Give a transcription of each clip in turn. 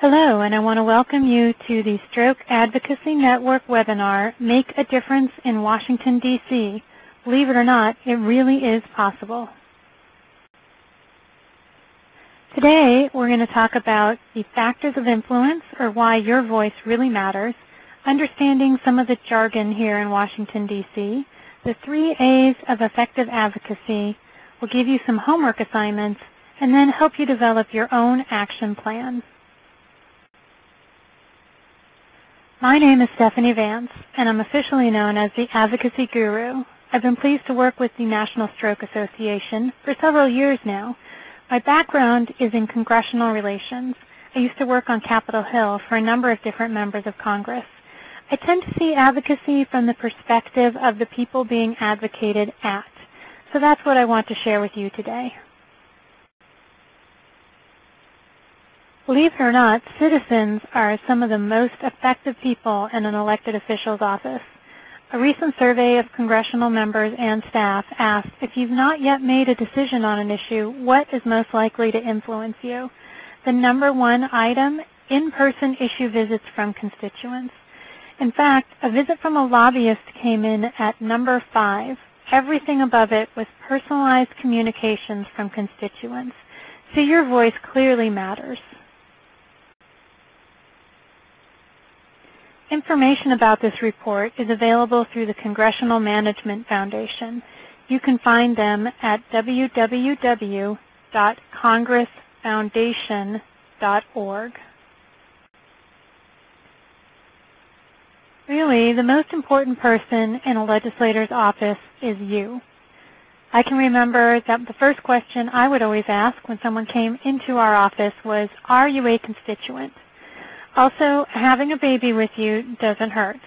Hello, and I want to welcome you to the Stroke Advocacy Network webinar, Make a Difference in Washington, D.C. Believe it or not, it really is possible. Today, we're going to talk about the factors of influence, or why your voice really matters, understanding some of the jargon here in Washington, D.C., the 3 A's of effective advocacy. We'll give you some homework assignments, and then help you develop your own action plan. My name is Stephanie Vance, and I'm officially known as the Advocacy Guru. I've been pleased to work with the National Stroke Association for several years now. My background is in congressional relations. I used to work on Capitol Hill for a number of different members of Congress. I tend to see advocacy from the perspective of the people being advocated at. So that's what I want to share with you today. Believe it or not, citizens are some of the most effective people in an elected official's office. A recent survey of congressional members and staff asked, if you've not yet made a decision on an issue, what is most likely to influence you? The #1 item, in-person issue visits from constituents. In fact, a visit from a lobbyist came in at #5. Everything above it was personalized communications from constituents. So your voice clearly matters. Information about this report is available through the Congressional Management Foundation. You can find them at www.congressfoundation.org. Really, the most important person in a legislator's office is you. I can remember that the first question I would always ask when someone came into our office was, are you a constituent? Also, having a baby with you doesn't hurt.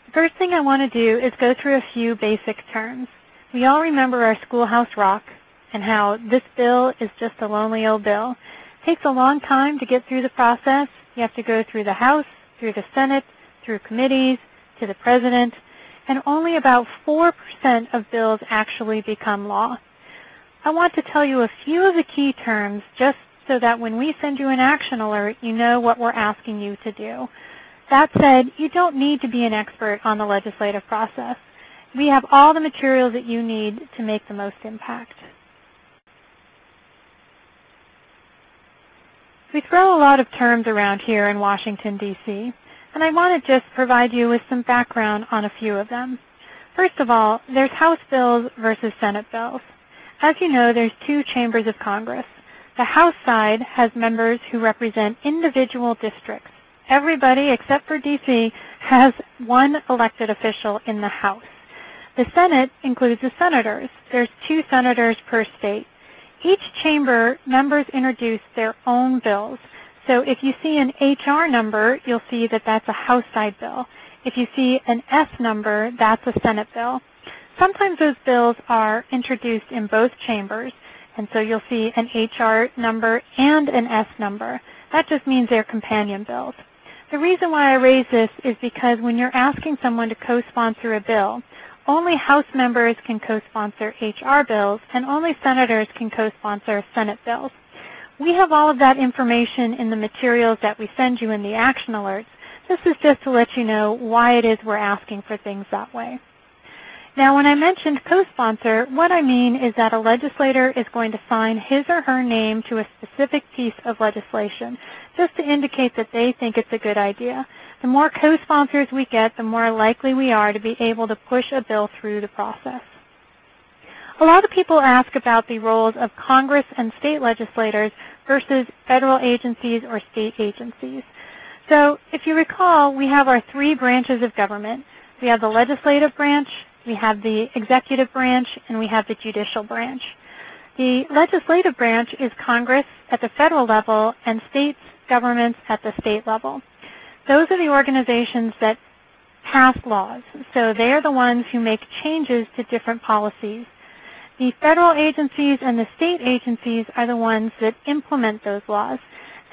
The first thing I want to do is go through a few basic terms. We all remember our Schoolhouse Rock and how this bill is just a lonely old bill. It takes a long time to get through the process. You have to go through the House, through the Senate, through committees, to the President, and only about 4% of bills actually become law. I want to tell you a few of the key terms just so that when we send you an action alert, you know what we're asking you to do. That said, you don't need to be an expert on the legislative process. We have all the materials that you need to make the most impact. We throw a lot of terms around here in Washington, D.C., and I want to just provide you with some background on a few of them. First of all, there's House bills versus Senate bills. As you know, there's 2 chambers of Congress. The House side has members who represent individual districts. Everybody except for D.C. has 1 elected official in the House. The Senate includes the senators. There's 2 senators per state. Each chamber, members introduce their own bills. So if you see an HR number, you'll see that that's a House side bill. If you see an S number, that's a Senate bill. Sometimes those bills are introduced in both chambers, and so you'll see an HR number and an S number. That just means they're companion bills. The reason why I raise this is because when you're asking someone to co-sponsor a bill, only House members can co-sponsor HR bills, and only senators can co-sponsor Senate bills. We have all of that information in the materials that we send you in the action alerts. This is just to let you know why it is we're asking for things that way. Now, when I mentioned co-sponsor, what I mean is that a legislator is going to sign his or her name to a specific piece of legislation, just to indicate that they think it's a good idea. The more co-sponsors we get, the more likely we are to be able to push a bill through the process. A lot of people ask about the roles of Congress and state legislators versus federal agencies or state agencies. So, if you recall, we have our 3 branches of government. We have the legislative branch, we have the executive branch, and we have the judicial branch. The legislative branch is Congress at the federal level and states governments at the state level. Those are the organizations that pass laws, so they are the ones who make changes to different policies. The federal agencies and the state agencies are the ones that implement those laws.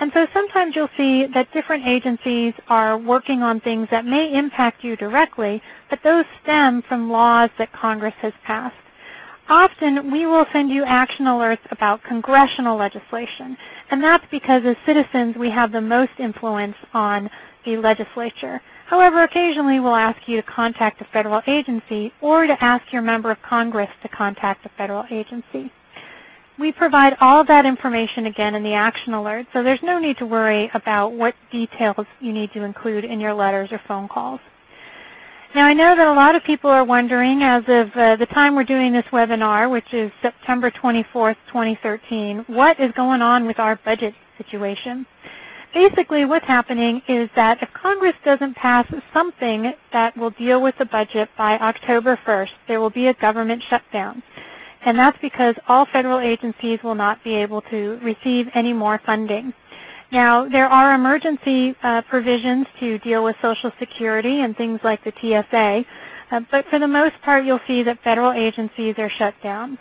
And so sometimes you'll see that different agencies are working on things that may impact you directly, but those stem from laws that Congress has passed. Often, we will send you action alerts about congressional legislation, and that's because as citizens, we have the most influence on the legislature. However, occasionally we'll ask you to contact a federal agency or to ask your member of Congress to contact a federal agency. We provide all of that information again in the action alert, so there's no need to worry about what details you need to include in your letters or phone calls. Now, I know that a lot of people are wondering, as of the time we're doing this webinar, which is September 24th, 2013, what is going on with our budget situation? Basically, what's happening is that if Congress doesn't pass something that will deal with the budget by October 1st, there will be a government shutdown. And that's because all federal agencies will not be able to receive any more funding. Now, there are emergency provisions to deal with Social Security and things like the TSA, but for the most part, you'll see that federal agencies are shut down.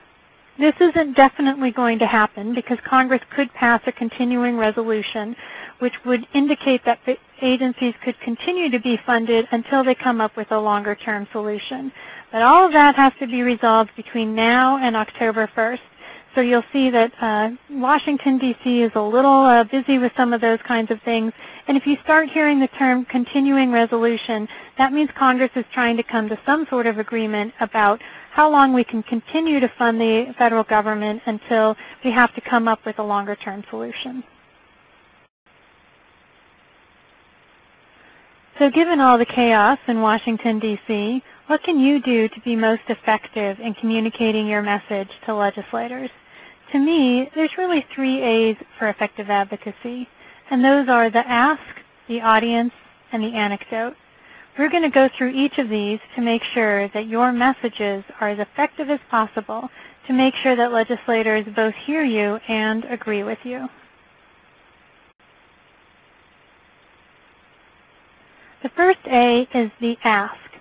This isn't definitely going to happen because Congress could pass a continuing resolution which would indicate that the agencies could continue to be funded until they come up with a longer-term solution. But all of that has to be resolved between now and October 1st. So you'll see that Washington, D.C. is a little busy with some of those kinds of things. And if you start hearing the term continuing resolution, that means Congress is trying to come to some sort of agreement about how long we can continue to fund the federal government until we have to come up with a longer-term solution. So given all the chaos in Washington, D.C., what can you do to be most effective in communicating your message to legislators? To me, there's really 3 A's for effective advocacy, and those are the ask, the audience, and the anecdote. We're going to go through each of these to make sure that your messages are as effective as possible to make sure that legislators both hear you and agree with you. The first A is the ask.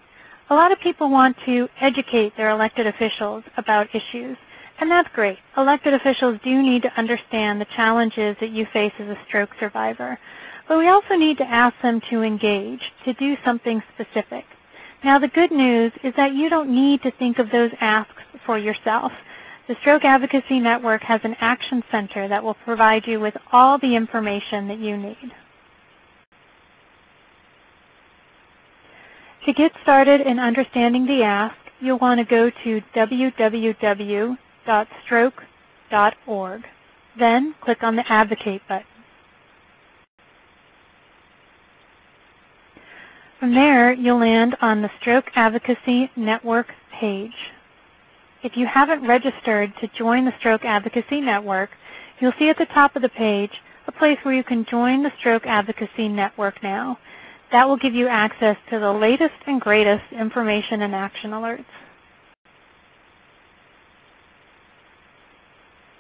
A lot of people want to educate their elected officials about issues, and that's great. Elected officials do need to understand the challenges that you face as a stroke survivor, but we also need to ask them to engage, to do something specific. Now, the good news is that you don't need to think of those asks for yourself. The Stroke Advocacy Network has an action center that will provide you with all the information that you need. To get started in understanding the ask, you'll want to go to www.stroke.org. Then click on the Advocate button. From there, you'll land on the Stroke Advocacy Network page. If you haven't registered to join the Stroke Advocacy Network, you'll see at the top of the page a place where you can join the Stroke Advocacy Network now. That will give you access to the latest and greatest information and action alerts.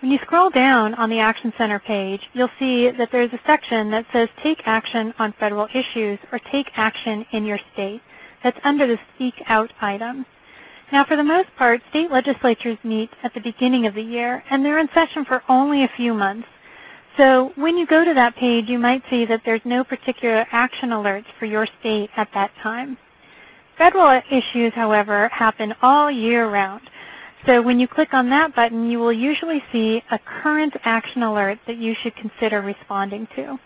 When you scroll down on the Action Center page, you'll see that there's a section that says Take Action on Federal Issues or Take Action in Your State. That's under the Speak Out item. Now, for the most part, state legislatures meet at the beginning of the year, and they're in session for only a few months. So when you go to that page, you might see that there's no particular action alerts for your state at that time. Federal issues, however, happen all year round. So when you click on that button, you will usually see a current action alert that you should consider responding to.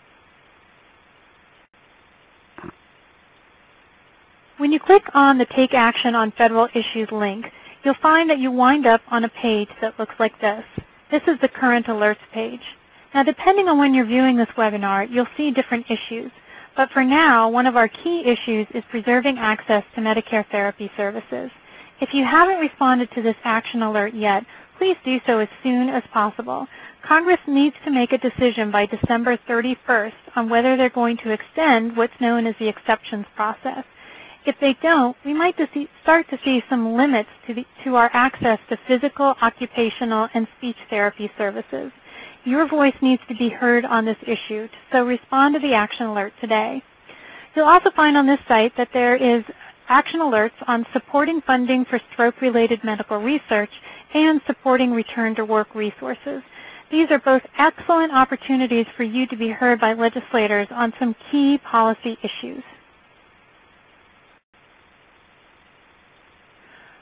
When you click on the Take Action on Federal Issues link, you'll find that you wind up on a page that looks like this. This is the Current Alerts page. Now, depending on when you're viewing this webinar, you'll see different issues. But for now, one of our key issues is preserving access to Medicare therapy services. If you haven't responded to this action alert yet, please do so as soon as possible. Congress needs to make a decision by December 31st on whether they're going to extend what's known as the exceptions process. If they don't, we might start to see some limits to our access to physical, occupational, and speech therapy services. Your voice needs to be heard on this issue, so respond to the action alert today. You'll also find on this site that there is action alerts on supporting funding for stroke-related medical research and supporting return-to-work resources. These are both excellent opportunities for you to be heard by legislators on some key policy issues.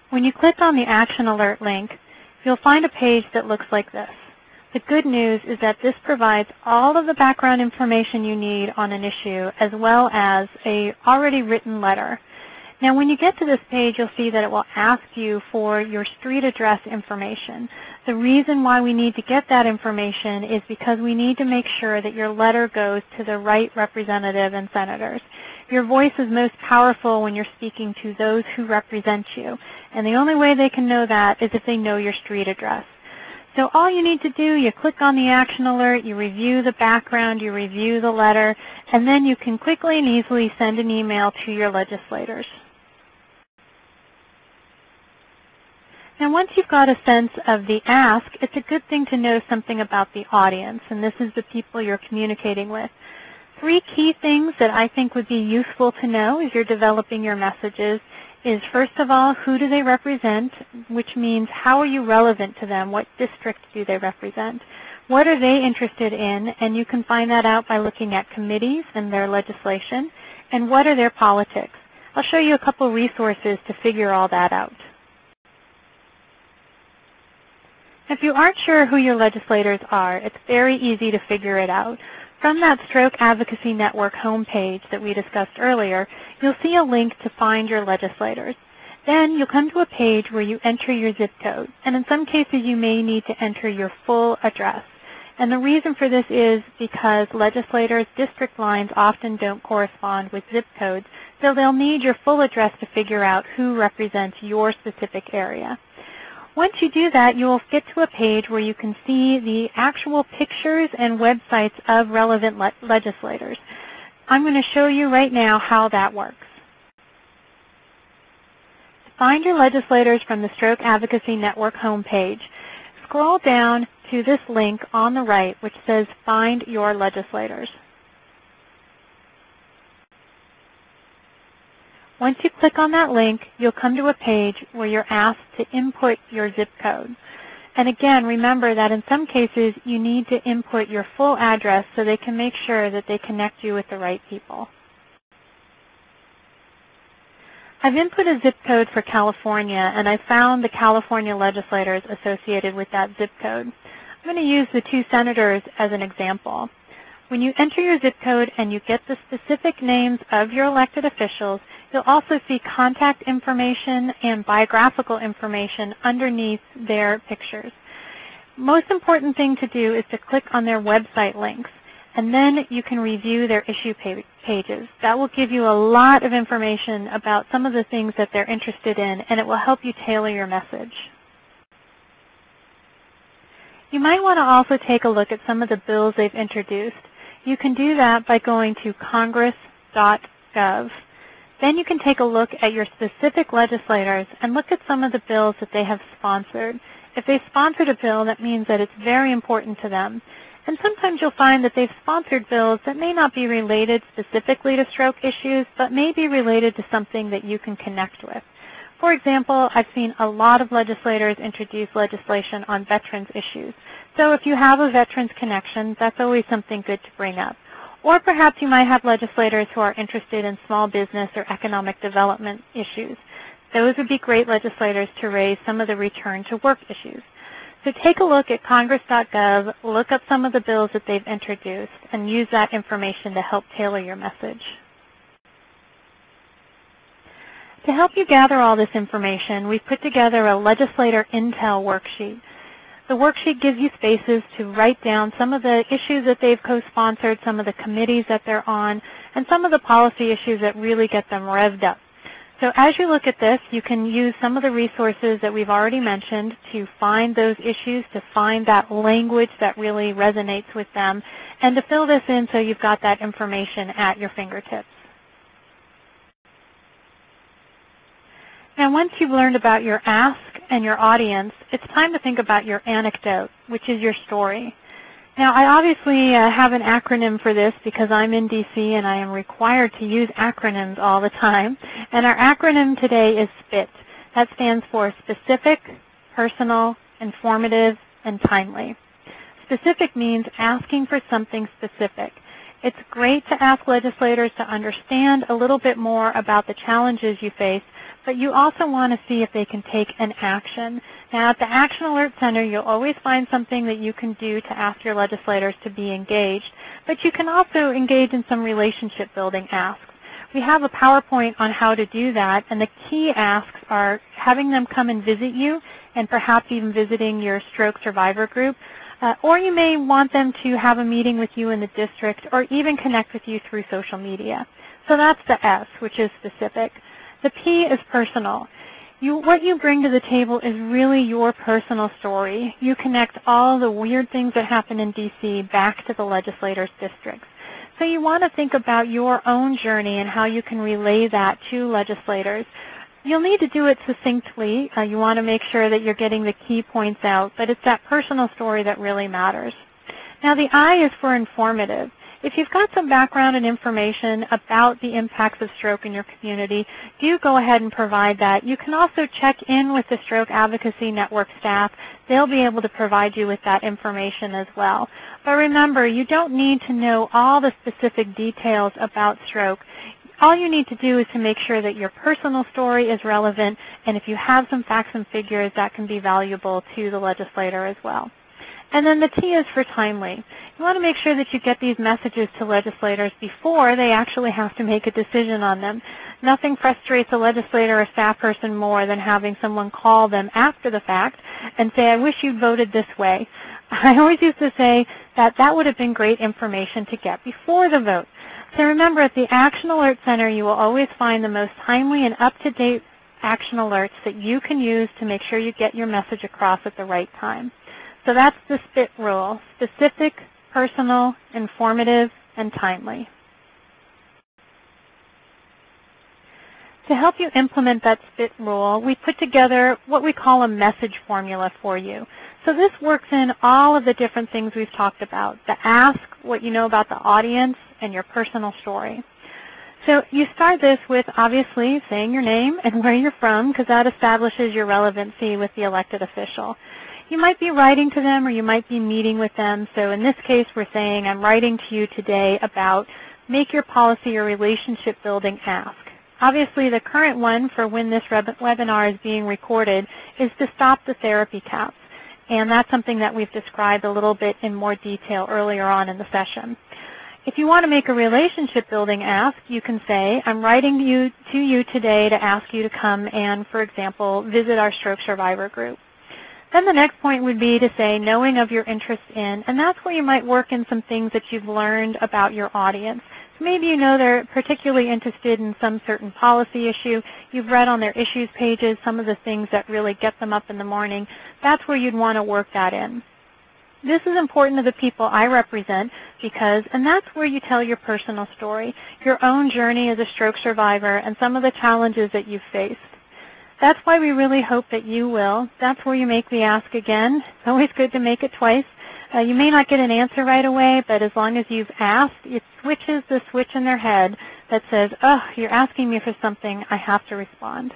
When you click on the Action Alert link, you'll find a page that looks like this. The good news is that this provides all of the background information you need on an issue as well as a already written letter. Now when you get to this page, you'll see that it will ask you for your street address information. The reason why we need to get that information is because we need to make sure that your letter goes to the right representative and senators. Your voice is most powerful when you're speaking to those who represent you, and the only way they can know that is if they know your street address. So all you need to do, you click on the action alert, you review the background, you review the letter, and then you can quickly and easily send an email to your legislators. Now once you've got a sense of the ask, it's a good thing to know something about the audience, and this is the people you're communicating with. 3 key things that I think would be useful to know as you're developing your messages is, first of all, who do they represent, which means how are you relevant to them, what district do they represent, what are they interested in, and you can find that out by looking at committees and their legislation, and what are their politics. I'll show you a couple resources to figure all that out. If you aren't sure who your legislators are, it's very easy to figure it out. From that Stroke Advocacy Network homepage that we discussed earlier, you'll see a link to find your legislators. Then you'll come to a page where you enter your zip code, and in some cases you may need to enter your full address. And the reason for this is because legislators' district lines often don't correspond with zip codes, so they'll need your full address to figure out who represents your specific area. Once you do that, you will get to a page where you can see the actual pictures and websites of relevant legislators. I'm going to show you right now how that works. To find your legislators from the Stroke Advocacy Network homepage, scroll down to this link on the right which says Find Your Legislators. Once you click on that link, you'll come to a page where you're asked to input your zip code. And again, remember that in some cases you need to input your full address so they can make sure that they connect you with the right people. I've input a zip code for California, and I found the California legislators associated with that zip code. I'm going to use the 2 senators as an example. When you enter your zip code and you get the specific names of your elected officials, you'll also see contact information and biographical information underneath their pictures. Most important thing to do is to click on their website links, and then you can review their issue pages. That will give you a lot of information about some of the things that they're interested in, and it will help you tailor your message. You might want to also take a look at some of the bills they've introduced. You can do that by going to congress.gov. Then you can take a look at your specific legislators and look at some of the bills that they have sponsored. If they sponsored a bill, that means that it's very important to them. And sometimes you'll find that they've sponsored bills that may not be related specifically to stroke issues, but may be related to something that you can connect with. For example, I've seen a lot of legislators introduce legislation on veterans issues. So if you have a veterans connection, that's always something good to bring up. Or perhaps you might have legislators who are interested in small business or economic development issues. Those would be great legislators to raise some of the return to work issues. So take a look at congress.gov, look up some of the bills that they've introduced, and use that information to help tailor your message. To help you gather all this information, we've put together a legislator intel worksheet. The worksheet gives you spaces to write down some of the issues that they've co-sponsored, some of the committees that they're on, and some of the policy issues that really get them revved up. So as you look at this, you can use some of the resources that we've already mentioned to find those issues, to find that language that really resonates with them, and to fill this in so you've got that information at your fingertips. Now, once you've learned about your ask and your audience, it's time to think about your anecdote, which is your story. Now, I obviously have an acronym for this because I'm in D.C. and I am required to use acronyms all the time. And our acronym today is SPIT. That stands for Specific, Personal, Informative, and Timely. Specific means asking for something specific. It's great to ask legislators to understand a little bit more about the challenges you face, but you also want to see if they can take an action. Now, at the Action Alert Center, you'll always find something that you can do to ask your legislators to be engaged, but you can also engage in some relationship building asks. We have a PowerPoint on how to do that, and the key asks are having them come and visit you, and perhaps even visiting your stroke survivor group. Or you may want them to have a meeting with you in the district or even connect with you through social media. So that's the S, which is specific. The P is personal. What you bring to the table is really your personal story. You connect all the weird things that happen in D.C. back to the legislators' districts. So you want to think about your own journey and how you can relay that to legislators. You'll need to do it succinctly. You want to make sure that you're getting the key points out, but it's that personal story that really matters. Now, the I is for informative. If you've got some background and information about the impacts of stroke in your community, do go ahead and provide that. You can also check in with the Stroke Advocacy Network staff. They'll be able to provide you with that information as well. But remember, you don't need to know all the specific details about stroke. All you need to do is to make sure that your personal story is relevant, and if you have some facts and figures, that can be valuable to the legislator as well. And then the T is for timely. You want to make sure that you get these messages to legislators before they actually have to make a decision on them. Nothing frustrates a legislator or staff person more than having someone call them after the fact and say, I wish you voted this way. I always used to say that that would have been great information to get before the vote. So remember, at the Action Alert Center, you will always find the most timely and up-to-date action alerts that you can use to make sure you get your message across at the right time. So that's the SPIT rule: specific, personal, informative, and timely. To help you implement that SPIT rule, we put together what we call a message formula for you. So this works in all of the different things we've talked about: the ask, what you know about the audience, and your personal story. So you start this with obviously saying your name and where you're from, because that establishes your relevancy with the elected official. You might be writing to them or you might be meeting with them. So in this case, we're saying, I'm writing to you today about make your policy or relationship building ask. Obviously, the current one for when this webinar is being recorded is to stop the therapy caps. And that's something that we've described a little bit in more detail earlier on in the session. If you want to make a relationship building ask, you can say, I'm writing to you today to ask you to come and, for example, visit our stroke survivor group. Then the next point would be to say, knowing of your interest in, and that's where you might work in some things that you've learned about your audience. So maybe you know they're particularly interested in some certain policy issue. You've read on their issues pages some of the things that really get them up in the morning. That's where you'd want to work that in. This is important to the people I represent because, and that's where you tell your personal story, your own journey as a stroke survivor, and some of the challenges that you've faced. That's why we really hope that you will. That's where you make the ask again. It's always good to make it twice. You may not get an answer right away, but as long as you've asked, it switches the switch in their head that says, oh, you're asking me for something, I have to respond.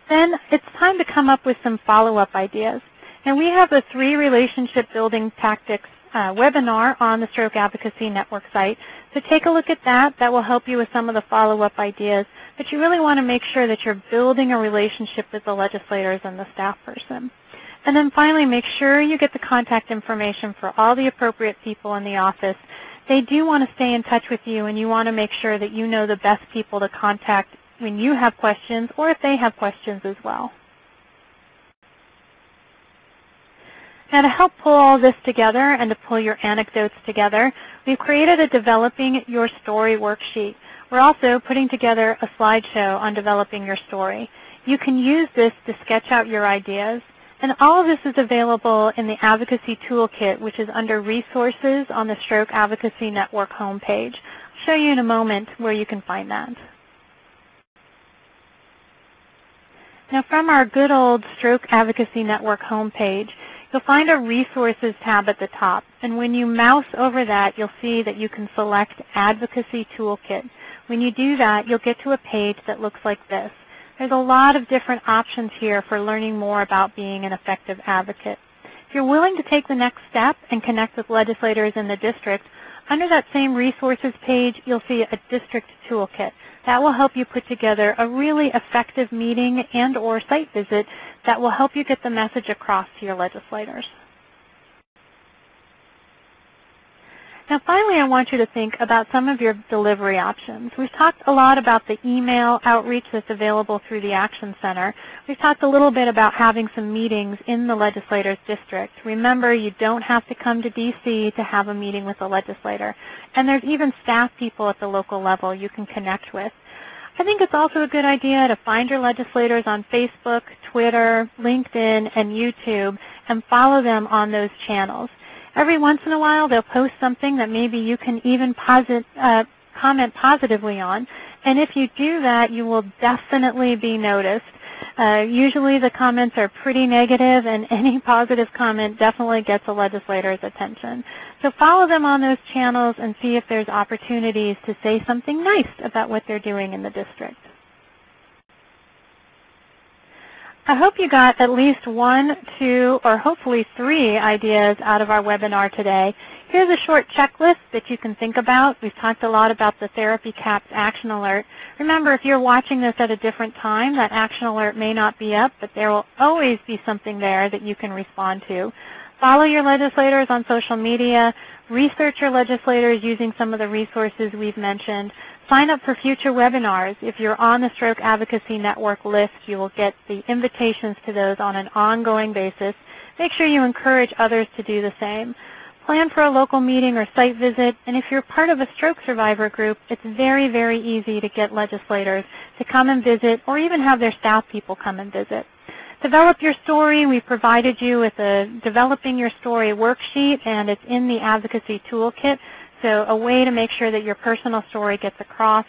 Then it's time to come up with some follow-up ideas. And we have a 3 relationship building tactics webinar on the Stroke Advocacy Network site. So take a look at that. That will help you with some of the follow-up ideas. But you really want to make sure that you're building a relationship with the legislators and the staff person. And then finally, make sure you get the contact information for all the appropriate people in the office. They do want to stay in touch with you, and you want to make sure that you know the best people to contact when you have questions or if they have questions as well. Now, to help pull all this together and to pull your anecdotes together, we've created a Developing Your Story worksheet. We're also putting together a slideshow on developing your story. You can use this to sketch out your ideas, and all of this is available in the Advocacy Toolkit, which is under Resources on the Stroke Advocacy Network homepage. I'll show you in a moment where you can find that. Now, from our good old Stroke Advocacy Network homepage, you'll find a Resources tab at the top. And when you mouse over that, you'll see that you can select Advocacy Toolkit. When you do that, you'll get to a page that looks like this. There's a lot of different options here for learning more about being an effective advocate. If you're willing to take the next step and connect with legislators in the district, under that same resources page, you'll see a district toolkit. That will help you put together a really effective meeting and/or site visit that will help you get the message across to your legislators. Now finally, I want you to think about some of your delivery options. We've talked a lot about the email outreach that's available through the Action Center. We've talked a little bit about having some meetings in the legislator's district. Remember, you don't have to come to DC to have a meeting with a legislator. And there's even staff people at the local level you can connect with. I think it's also a good idea to find your legislators on Facebook, Twitter, LinkedIn, and YouTube and follow them on those channels. Every once in a while, they'll post something that maybe you can even comment positively on. And if you do that, you will definitely be noticed. Usually the comments are pretty negative, and any positive comment definitely gets a legislator's attention. So follow them on those channels and see if there's opportunities to say something nice about what they're doing in the district. I hope you got at least 1, 2, or hopefully 3 ideas out of our webinar today. Here's a short checklist that you can think about. We've talked a lot about the Therapy Caps Action Alert. Remember, if you're watching this at a different time, that action alert may not be up, but there will always be something there that you can respond to. Follow your legislators on social media. Research your legislators using some of the resources we've mentioned. Sign up for future webinars. If you're on the Stroke Advocacy Network list, you will get the invitations to those on an ongoing basis. Make sure you encourage others to do the same. Plan for a local meeting or site visit, and if you're part of a stroke survivor group, it's very, very easy to get legislators to come and visit or even have their staff people come and visit. Develop your story. We provided you with a Developing Your Story worksheet, and it's in the Advocacy Toolkit, so a way to make sure that your personal story gets across.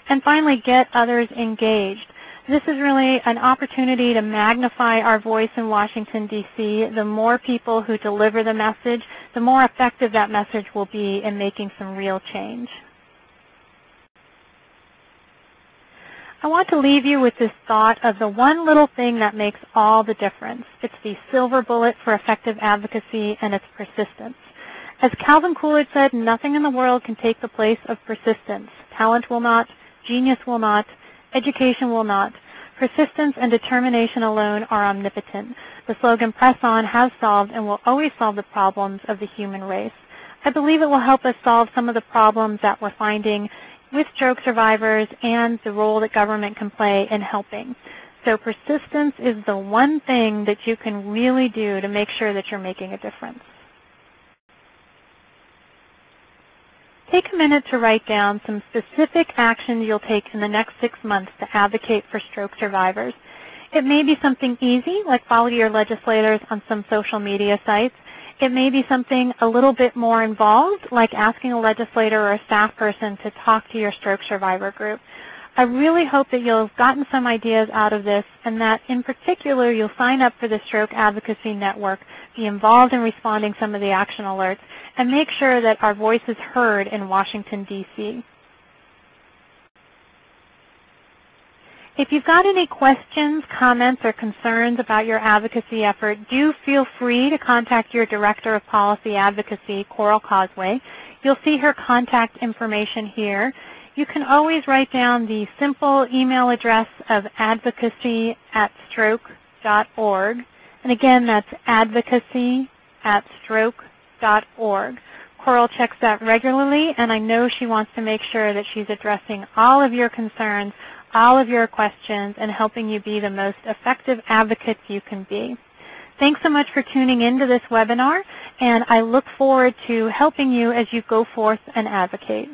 And finally, get others engaged. This is really an opportunity to magnify our voice in Washington, D.C. The more people who deliver the message, the more effective that message will be in making some real change. I want to leave you with this thought of the one little thing that makes all the difference. It's the silver bullet for effective advocacy, and it's persistence. As Calvin Coolidge said, nothing in the world can take the place of persistence. Talent will not, genius will not, education will not. Persistence and determination alone are omnipotent. The slogan, "Press On," has solved and will always solve the problems of the human race. I believe it will help us solve some of the problems that we're finding with stroke survivors and the role that government can play in helping. So persistence is the one thing that you can really do to make sure that you're making a difference. Take a minute to write down some specific actions you'll take in the next 6 months to advocate for stroke survivors. It may be something easy, like follow your legislators on some social media sites. It may be something a little bit more involved, like asking a legislator or a staff person to talk to your stroke survivor group. I really hope that you'll have gotten some ideas out of this, and that in particular you'll sign up for the Stroke Advocacy Network, be involved in responding some of the action alerts, and make sure that our voice is heard in Washington, D.C. If you've got any questions, comments, or concerns about your advocacy effort, do feel free to contact your Director of Policy Advocacy, Coral Causeway. You'll see her contact information here. You can always write down the simple email address of advocacy@stroke.org. And again, that's advocacy@stroke.org. Coral checks that regularly, and I know she wants to make sure that she's addressing all of your concerns, all of your questions, and helping you be the most effective advocates you can be. Thanks so much for tuning into this webinar, and I look forward to helping you as you go forth and advocate.